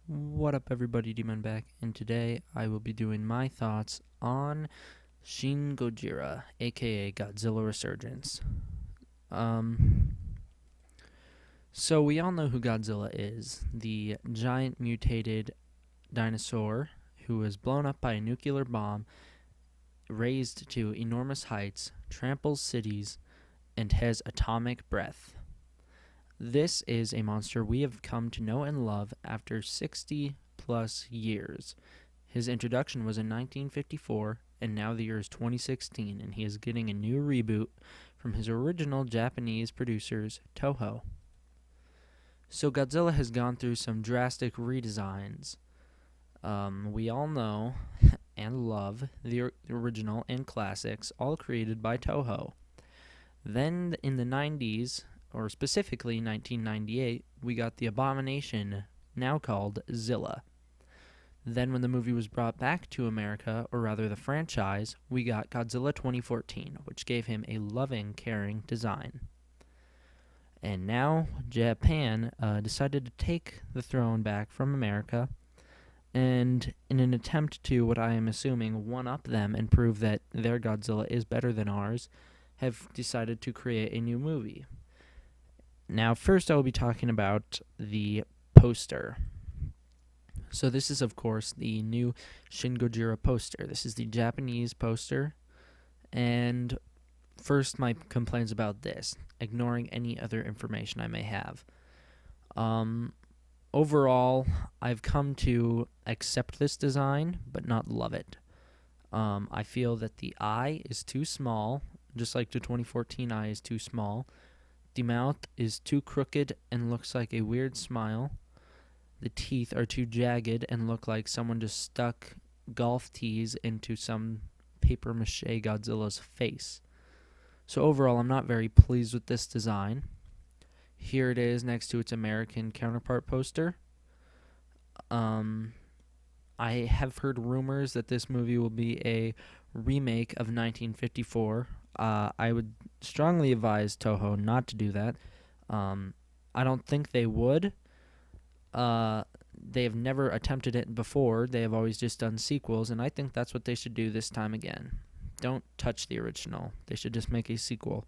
What up, everybody? D Man back, and today I will be doing my thoughts on Shin Gojira, aka Godzilla Resurgence. Um, so we all know who Godzilla is, the giant mutated dinosaur who was blown up by a nuclear bomb, raised to enormous heights, tramples cities, and has atomic breath. This is a monster we have come to know and love after 60 plus years. His introduction was in 1954, and now the year is 2016, and he is getting a new reboot from his original Japanese producers, Toho. So Godzilla has gone through some drastic redesigns. We all know and love the original and classics, all created by Toho. Then in the 90s, or specifically 1998, we got the abomination, now called Zilla. Then when the movie was brought back to America, or rather the franchise, we got Godzilla 2014, which gave him a loving, caring design. And now Japan decided to take the throne back from America, and in an attempt to, what I am assuming, one-up them and prove that their Godzilla is better than ours, have decided to create a new movie. Now, first I will be talking about the poster. So this is, of course, the new Shin Gojira poster. This is the Japanese poster. And first, my complaints about this, ignoring any other information I may have. Overall, I've come to accept this design, but not love it. I feel that the eye is too small, just like the 2014 eye is too small. The mouth is too crooked and looks like a weird smile. The teeth are too jagged and look like someone just stuck golf tees into some paper mache Godzilla's face. So overall, I'm not very pleased with this design. Here it is next to its American counterpart poster. I have heard rumors that this movie will be a remake of 1954. I would strongly advise Toho not to do that. I don't think they would. They have never attempted it before. They have always just done sequels, and I think that's what they should do this time again. Don't touch the original. They should just make a sequel.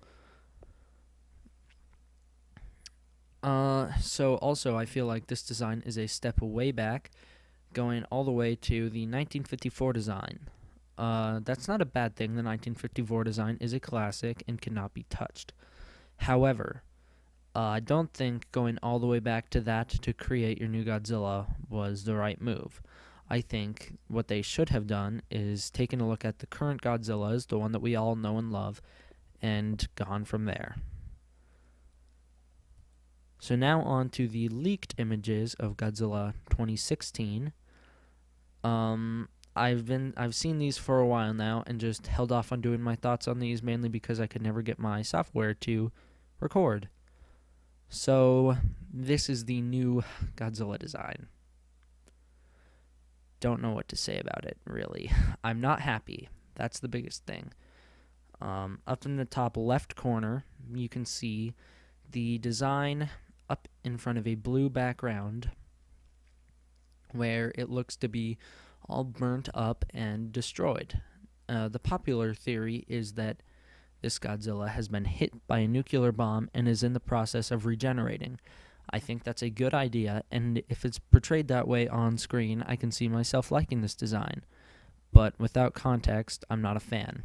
So also, I feel like this design is a step way back, going all the way to the 1954 design. That's not a bad thing. The 1954 design is a classic and cannot be touched. However, I don't think going all the way back to that to create your new Godzilla was the right move. I think what they should have done is taken a look at the current Godzillas, the one that we all know and love, and gone from there. So now on to the leaked images of Godzilla 2016. I've seen these for a while now and just held off on doing my thoughts on these mainly because I could never get my software to record. So this is the new Godzilla design. Don't know what to say about it, really. I'm not happy. That's the biggest thing. Up in the top left corner, you can see the design up in front of a blue background where it looks to be all burnt up and destroyed. The popular theory is that this Godzilla has been hit by a nuclear bomb and is in the process of regenerating. I think that's a good idea, and if it's portrayed that way on screen, I can see myself liking this design. But without context, I'm not a fan.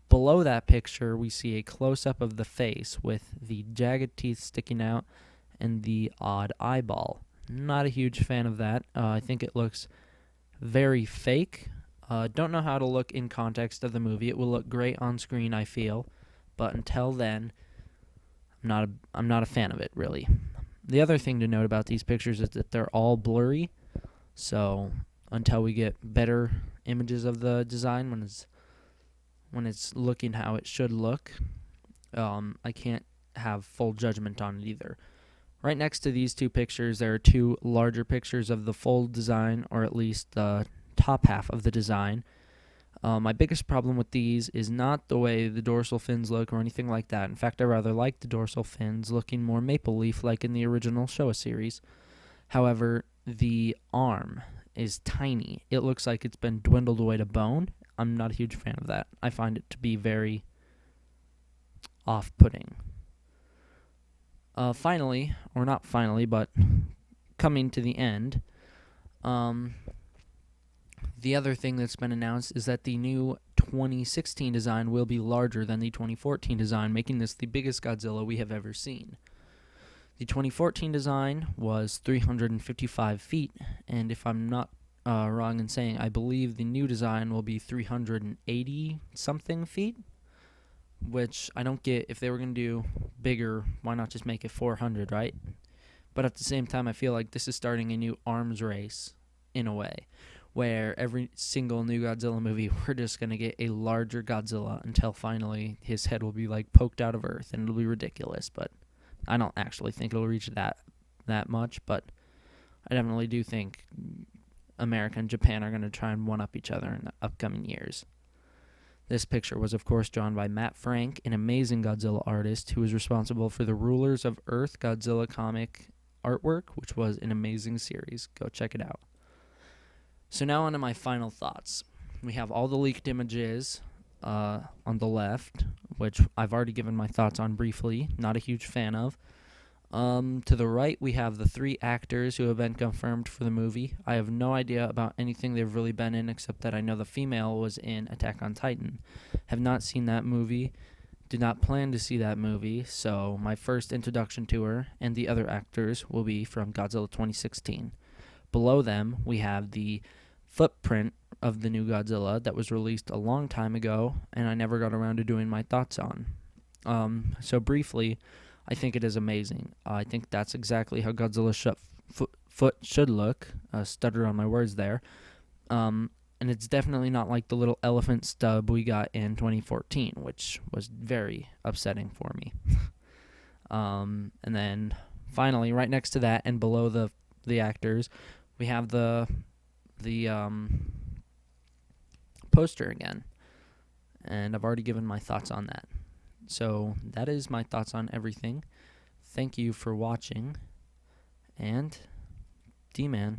Below that picture, we see a close-up of the face with the jagged teeth sticking out and the odd eyeball. Not a huge fan of that. I think it looks very fake. Don't know how to look in context of the movie. It will look great on screen, I feel, but until then, I'm not a fan of it, really. The other thing to note about these pictures is that they're all blurry, so until we get better images of the design when it's looking how it should look, I can't have full judgment on it either. Right next to these two pictures, there are two larger pictures of the full design, or at least the top half of the design. My biggest problem with these is not the way the dorsal fins look or anything like that. In fact, I rather like the dorsal fins looking more Maple Leaf like in the original Showa series. However, the arm is tiny. It looks like it's been dwindled away to bone. I'm not a huge fan of that. I find it to be very off-putting. Finally, or not finally, but coming to the end, the other thing that's been announced is that the new 2016 design will be larger than the 2014 design, making this the biggest Godzilla we have ever seen. The 2014 design was 355 feet, and if I'm not wrong in saying, I believe the new design will be 380-something feet, which I don't get. If they were going to do bigger, why not just make it 400, right? But at the same time, I feel like this is starting a new arms race, in a way, where every single new Godzilla movie, we're just going to get a larger Godzilla until finally his head will be, like, poked out of Earth, and it'll be ridiculous, but I don't actually think it'll reach that much, but I definitely do think America and Japan are going to try and one-up each other in the upcoming years. This picture was, of course, drawn by Matt Frank, an amazing Godzilla artist who was responsible for the Rulers of Earth Godzilla comic artwork, which was an amazing series. Go check it out. So now on to my final thoughts. We have all the leaked images on the left, which I've already given my thoughts on briefly. Not a huge fan of. To the right, we have the 3 actors who have been confirmed for the movie. I have no idea about anything they've really been in, except that I know the female was in Attack on Titan. Have not seen that movie. Do not plan to see that movie, so my first introduction to her and the other actors will be from Godzilla 2016. Below them, we have the footprint of the new Godzilla that was released a long time ago, and I never got around to doing my thoughts on. So briefly, I think it is amazing. I think that's exactly how Godzilla foot should look. Stutter on my words there. And it's definitely not like the little elephant stub we got in 2014, which was very upsetting for me. And then finally, right next to that and below the actors, we have the poster again. And I've already given my thoughts on that. So that is my thoughts on everything. Thank you for watching. And D Man.